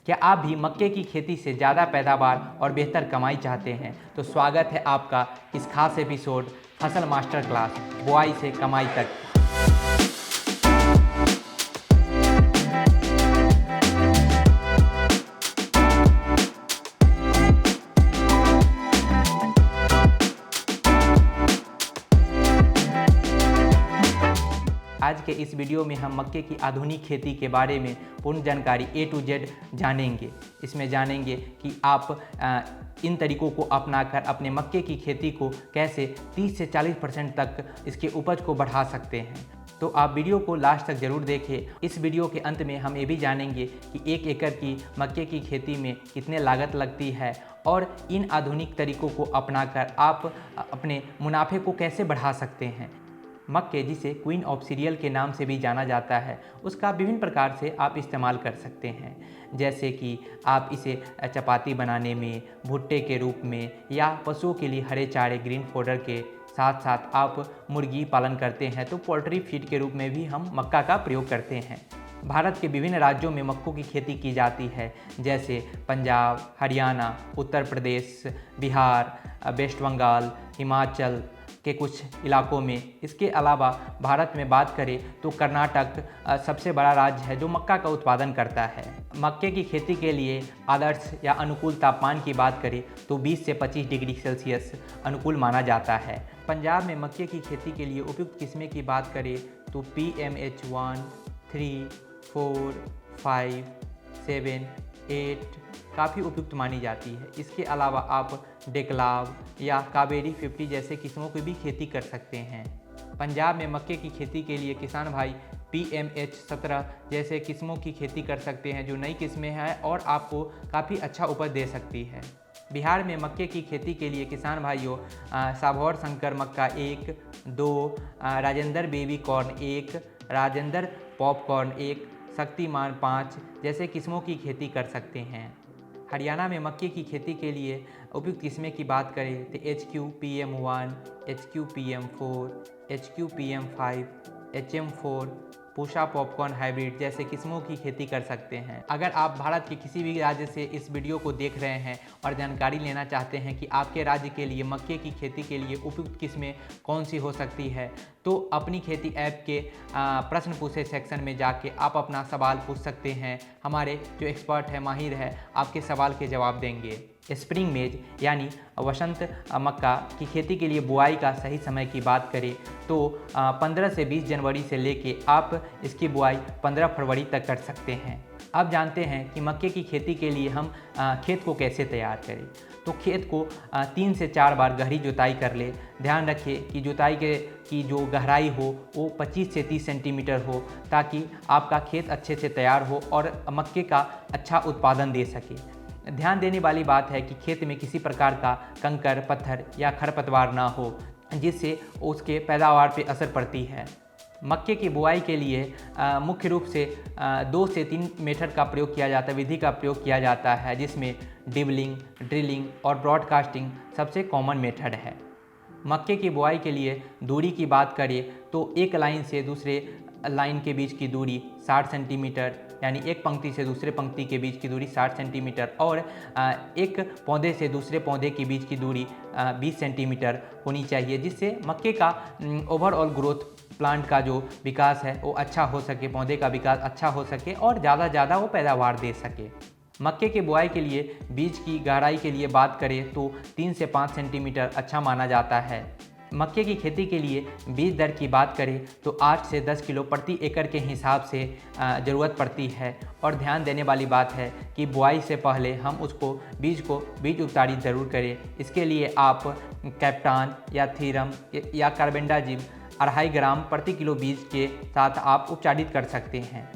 क्या आप भी मक्के की खेती से ज़्यादा पैदावार और बेहतर कमाई चाहते हैं? तो स्वागत है आपका इस खास एपिसोड फसल मास्टर क्लास बुआई से कमाई तक। आज के इस वीडियो में हम मक्के की आधुनिक खेती के बारे में पूर्ण जानकारी A to Z जानेंगे। इसमें जानेंगे कि आप इन तरीकों को अपनाकर अपने मक्के की खेती को कैसे 30 से 40% तक इसके उपज को बढ़ा सकते हैं। तो आप वीडियो को लास्ट तक ज़रूर देखें। इस वीडियो के अंत में हम ये भी जानेंगे कि 1 एकड़ की मक्के की खेती में कितने लागत लगती है और इन आधुनिक तरीकों को अपनाकर आप अपने मुनाफे को कैसे बढ़ा सकते हैं। मक्के, जिसे क्वीन ऑफ सीरियल के नाम से भी जाना जाता है, उसका विभिन्न प्रकार से आप इस्तेमाल कर सकते हैं। जैसे कि आप इसे चपाती बनाने में, भुट्टे के रूप में या पशुओं के लिए हरे चारे ग्रीन फोडर के साथ साथ आप मुर्गी पालन करते हैं तो पोल्ट्री फीड के रूप में भी हम मक्का का प्रयोग करते हैं। भारत के विभिन्न राज्यों में मक्कों की खेती की जाती है, जैसे पंजाब, हरियाणा, उत्तर प्रदेश, बिहार, वेस्ट बंगाल, हिमाचल के कुछ इलाकों में। इसके अलावा भारत में बात करें तो कर्नाटक सबसे बड़ा राज्य है जो मक्का का उत्पादन करता है। मक्के की खेती के लिए आदर्श या अनुकूल तापमान की बात करें तो 20 से 25 डिग्री सेल्सियस अनुकूल माना जाता है। पंजाब में मक्के की खेती के लिए उपयुक्त किस्में की बात करें तो PMH 1, 3, 4, 5, 7, 8 काफ़ी उपयुक्त मानी जाती है। इसके अलावा आप डेकलाव या कावेरी 50 जैसे किस्मों की भी खेती कर सकते हैं। पंजाब में मक्के की खेती के लिए किसान भाई PMH 17 जैसे किस्मों की खेती कर सकते हैं, जो नई किस्में हैं और आपको काफ़ी अच्छा उपज दे सकती है। बिहार में मक्के की खेती के लिए किसान भाइयों साभौर शंकर मक्का 1, 2, Rajendra baby corn 1, Rajendra popcorn 1, Shaktimaan 5 जैसे किस्मों की खेती कर सकते हैं। हरियाणा में मक्के की खेती के लिए उपयुक्त किस्में की बात करें तो HQ PM1, HQ PM4, HQ PM5, HM4, पूषा पॉपकॉर्न हाइब्रिड जैसे किस्मों की खेती कर सकते हैं। अगर आप भारत के किसी भी राज्य से इस वीडियो को देख रहे हैं और जानकारी लेना चाहते हैं कि आपके राज्य के लिए मक्के की खेती के लिए उपयुक्त किस्में कौन सी हो सकती है, तो अपनी खेती ऐप के प्रश्न पूछे सेक्शन में जाके आप अपना सवाल पूछ सकते हैं। हमारे जो एक्सपर्ट है, माहिर है, आपके सवाल के जवाब देंगे। स्प्रिंग मेज यानी वसंत मक्का की खेती के लिए बुआई का सही समय की बात करें तो 15 से 20 जनवरी से लेके आप इसकी बुआई 15 फरवरी तक कर सकते हैं। अब जानते हैं कि मक्के की खेती के लिए हम खेत को कैसे तैयार करें। तो खेत को 3 से 4 बार गहरी जुताई कर ले। ध्यान रखें कि जुताई की जो गहराई हो वो 25 से 30 सेंटीमीटर हो, ताकि आपका खेत अच्छे से तैयार हो और मक्के का अच्छा उत्पादन दे सके। ध्यान देने वाली बात है कि खेत में किसी प्रकार का कंकर, पत्थर या खरपतवार ना हो, जिससे उसके पैदावार पे असर पड़ती है। मक्के की बुआई के लिए मुख्य रूप से 2 से 3 मेथड का प्रयोग किया जाता है, विधि का प्रयोग किया जाता है, जिसमें डिबलिंग, ड्रिलिंग और ब्रॉडकास्टिंग सबसे कॉमन मेथड है। मक्के की बुआई के लिए दूरी की बात करें तो एक लाइन से दूसरे लाइन के बीच की दूरी 60 सेंटीमीटर, यानी एक पंक्ति से दूसरे पंक्ति के बीच की दूरी 60 सेंटीमीटर और एक पौधे से दूसरे पौधे के बीच की दूरी 20 सेंटीमीटर होनी चाहिए, जिससे मक्के का ओवरऑल ग्रोथ, प्लांट का जो विकास है वो अच्छा हो सके, पौधे का विकास अच्छा हो सके और ज़्यादा वो पैदावार दे सके। मक्के के बुआई के लिए बीज की गहराई के लिए बात करें तो 3 से 5 सेंटीमीटर अच्छा माना जाता है। मक्के की खेती के लिए बीज दर की बात करें तो 8 से 10 किलो प्रति एकड़ के हिसाब से ज़रूरत पड़ती है। और ध्यान देने वाली बात है कि बुआई से पहले हम बीज उपचारित ज़रूर करें। इसके लिए आप कैप्टान या थीरम या कार्बेंडाजिम 2.5 ग्राम प्रति किलो बीज के साथ आप उपचारित कर सकते हैं।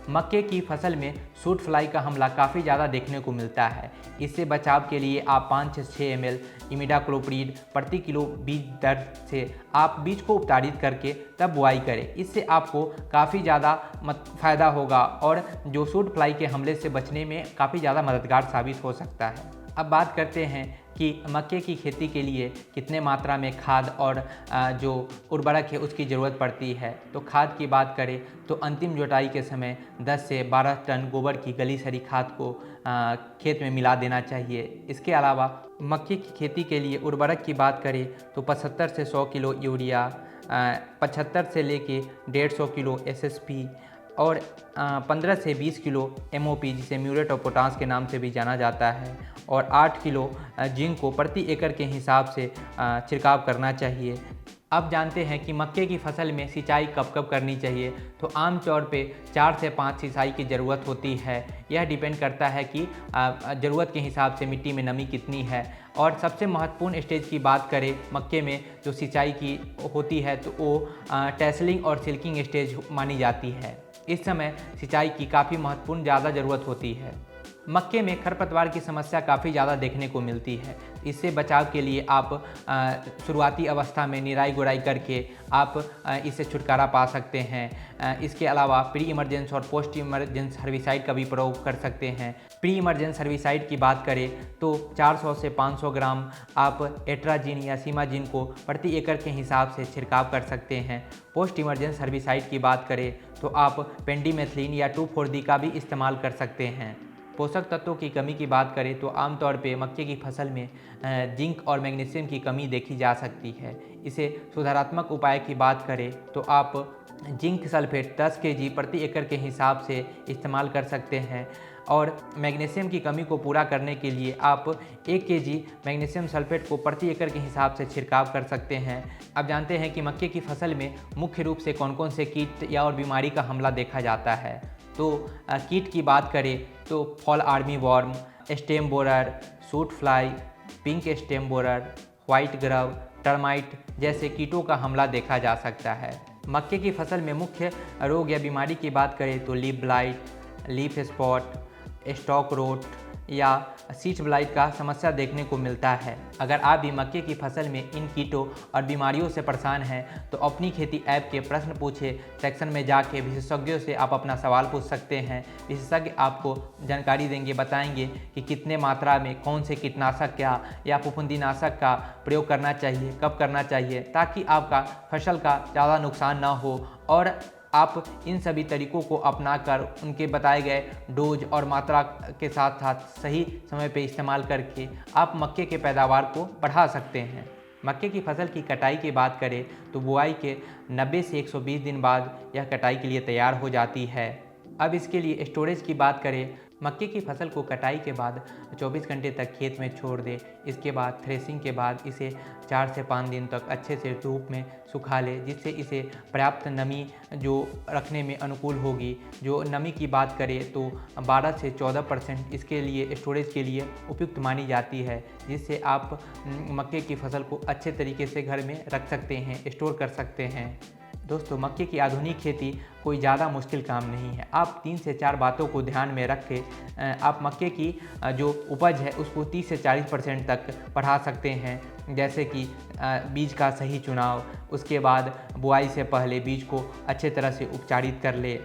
मक्के की फसल में सूट फ्लाई का हमला काफ़ी ज़्यादा देखने को मिलता है। इससे बचाव के लिए आप 5 से 6 ml इमिडाक्लोप्रिड प्रति किलो बीज दर से आप बीज को उपचारित करके तब बुआई करें। इससे आपको काफ़ी ज़्यादा फ़ायदा होगा और जो सूट फ्लाई के हमले से बचने में काफ़ी ज़्यादा मददगार साबित हो सकता है। अब बात करते हैं कि मक्के की खेती के लिए कितने मात्रा में खाद और जो उर्वरक है उसकी ज़रूरत पड़ती है। तो खाद की बात करें तो अंतिम जुताई के समय 10 से 12 टन गोबर की गली सड़ी खाद को खेत में मिला देना चाहिए। इसके अलावा मक्के की खेती के लिए उर्वरक की बात करें तो 75 से 100 किलो यूरिया, 75 से लेके 150 किलो SSP और 15 से 20 किलो MOP जिसे म्यूरेट ऑफ पोटाश के नाम से भी जाना जाता है और 8 किलो जिंक को प्रति एकड़ के हिसाब से छिड़काव करना चाहिए। अब जानते हैं कि मक्के की फसल में सिंचाई कब कब करनी चाहिए। तो आमतौर पे 4 से 5 सिंचाई की ज़रूरत होती है। यह डिपेंड करता है कि ज़रूरत के हिसाब से मिट्टी में नमी कितनी है। और सबसे महत्वपूर्ण स्टेज की बात करें मक्के में जो सिंचाई की होती है तो वो टेसलिंग और सिल्किंग स्टेज मानी जाती है। इस समय सिंचाई की काफ़ी महत्वपूर्ण ज़्यादा ज़रूरत होती है। मक्के में खरपतवार की समस्या काफ़ी ज़्यादा देखने को मिलती है। इससे बचाव के लिए आप शुरुआती अवस्था में निराई गुड़ाई करके आप इससे छुटकारा पा सकते हैं। इसके अलावा प्री इमरजेंस और पोस्ट इमरजेंस हर्बिसाइड का भी प्रयोग कर सकते हैं। प्री इमरजेंस हर्बिसाइड की बात करें तो 400 से 500 ग्राम आप एट्राजिन या सीमाजिन को प्रति एकड़ के हिसाब से छिड़काव कर सकते हैं। पोस्ट इमरजेंस हर्बिसाइड की बात करें तो आप पेंडीमेथिलीन या 2,4-D का भी इस्तेमाल कर सकते हैं। पोषक तत्वों की कमी की बात करें तो आमतौर पे मक्के की फसल में जिंक और मैग्नीशियम की कमी देखी जा सकती है। इसे सुधारात्मक उपाय की बात करें तो आप जिंक सल्फेट 10 kg प्रति एकड़ के हिसाब से इस्तेमाल कर सकते हैं और मैग्नीशियम की कमी को पूरा करने के लिए आप 1 kg मैग्नीशियम सल्फेट को प्रति एकड़ के हिसाब से छिड़काव कर सकते हैं। अब जानते हैं कि मक्के की फसल में मुख्य रूप से कौन कौन से कीट या और बीमारी का हमला देखा जाता है। तो कीट की बात करें तो fall army worm, stem borer, shoot fly, pink stem borer, white grub, termite जैसे कीटों का हमला देखा जा सकता है। मक्के की फसल में मुख्य रोग या बीमारी की बात करें तो leaf blight, leaf spot, stalk rot या सीड ब्लाइट का समस्या देखने को मिलता है। अगर आप भी मक्के की फसल में इन कीटों और बीमारियों से परेशान हैं तो अपनी खेती ऐप के प्रश्न पूछे सेक्शन में जाके विशेषज्ञों से आप अपना सवाल पूछ सकते हैं। विशेषज्ञ आपको जानकारी देंगे, बताएंगे कि कितने मात्रा में कौन से कीटनाशक या फफूंदीनाशक का प्रयोग करना चाहिए, कब करना चाहिए, ताकि आपका फसल का ज़्यादा नुकसान ना हो और आप इन सभी तरीकों को अपनाकर उनके बताए गए डोज और मात्रा के साथ साथ सही समय पे इस्तेमाल करके आप मक्के के पैदावार को बढ़ा सकते हैं। मक्के की फसल की कटाई की बात करें तो बुआई के 90 से 120 दिन बाद यह कटाई के लिए तैयार हो जाती है। अब इसके लिए स्टोरेज की बात करें, मक्के की फसल को कटाई के बाद 24 घंटे तक खेत में छोड़ दें। इसके बाद थ्रेसिंग के बाद इसे 4 से 5 दिन तक अच्छे से धूप में सुखा लें, जिससे इसे पर्याप्त नमी जो रखने में अनुकूल होगी। जो नमी की बात करें तो 12 से 14% इसके लिए स्टोरेज के लिए उपयुक्त मानी जाती है, जिससे आप मक्के की फसल को अच्छे तरीके से घर में रख सकते हैं, स्टोर कर सकते हैं। दोस्तों, मक्के की आधुनिक खेती कोई ज़्यादा मुश्किल काम नहीं है। आप 3 से 4 बातों को ध्यान में रख के आप मक्के की जो उपज है उसको 30 से 40% तक बढ़ा सकते हैं। जैसे कि बीज का सही चुनाव, उसके बाद बुआई से पहले बीज को अच्छे तरह से उपचारित कर ले,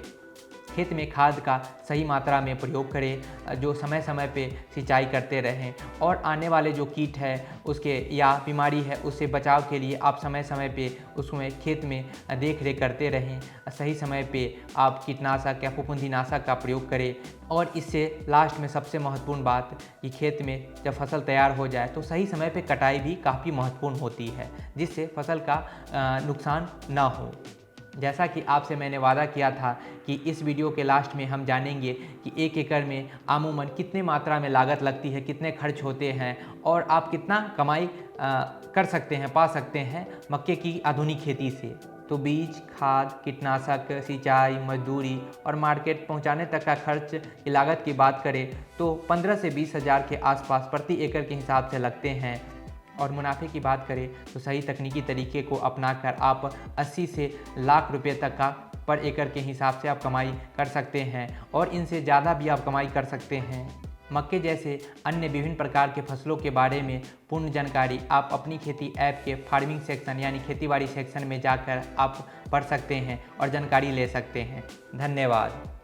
खेत में खाद का सही मात्रा में प्रयोग करें, जो समय समय पे सिंचाई करते रहें और आने वाले जो कीट है उसके या बीमारी है उससे बचाव के लिए आप समय समय पे उसमें खेत में देख रेख करते रहें। सही समय पे आप कीटनाशक या फफूंदीनाशक का प्रयोग करें। और इससे लास्ट में सबसे महत्वपूर्ण बात कि खेत में जब फसल तैयार हो जाए तो सही समय पे कटाई भी काफ़ी महत्वपूर्ण होती है, जिससे फसल का नुकसान ना हो। जैसा कि आपसे मैंने वादा किया था कि इस वीडियो के लास्ट में हम जानेंगे कि 1 एकड़ में अमूमन कितने मात्रा में लागत लगती है, कितने खर्च होते हैं और आप कितना कमाई कर सकते हैं, पा सकते हैं मक्के की आधुनिक खेती से। तो बीज, खाद, कीटनाशक, सिंचाई, मजदूरी और मार्केट पहुंचाने तक का खर्च की लागत की बात करें तो 15 से 20 हज़ार के आसपास प्रति एकड़ के हिसाब से लगते हैं। और मुनाफे की बात करें तो सही तकनीकी तरीके को अपनाकर आप 80 से लाख रुपए तक का पर एकड़ के हिसाब से आप कमाई कर सकते हैं और इनसे ज़्यादा भी आप कमाई कर सकते हैं। मक्के जैसे अन्य विभिन्न प्रकार के फसलों के बारे में पूर्ण जानकारी आप अपनी खेती ऐप के फार्मिंग सेक्शन यानी खेतीबाड़ी सेक्शन में जाकर आप पढ़ सकते हैं और जानकारी ले सकते हैं। धन्यवाद।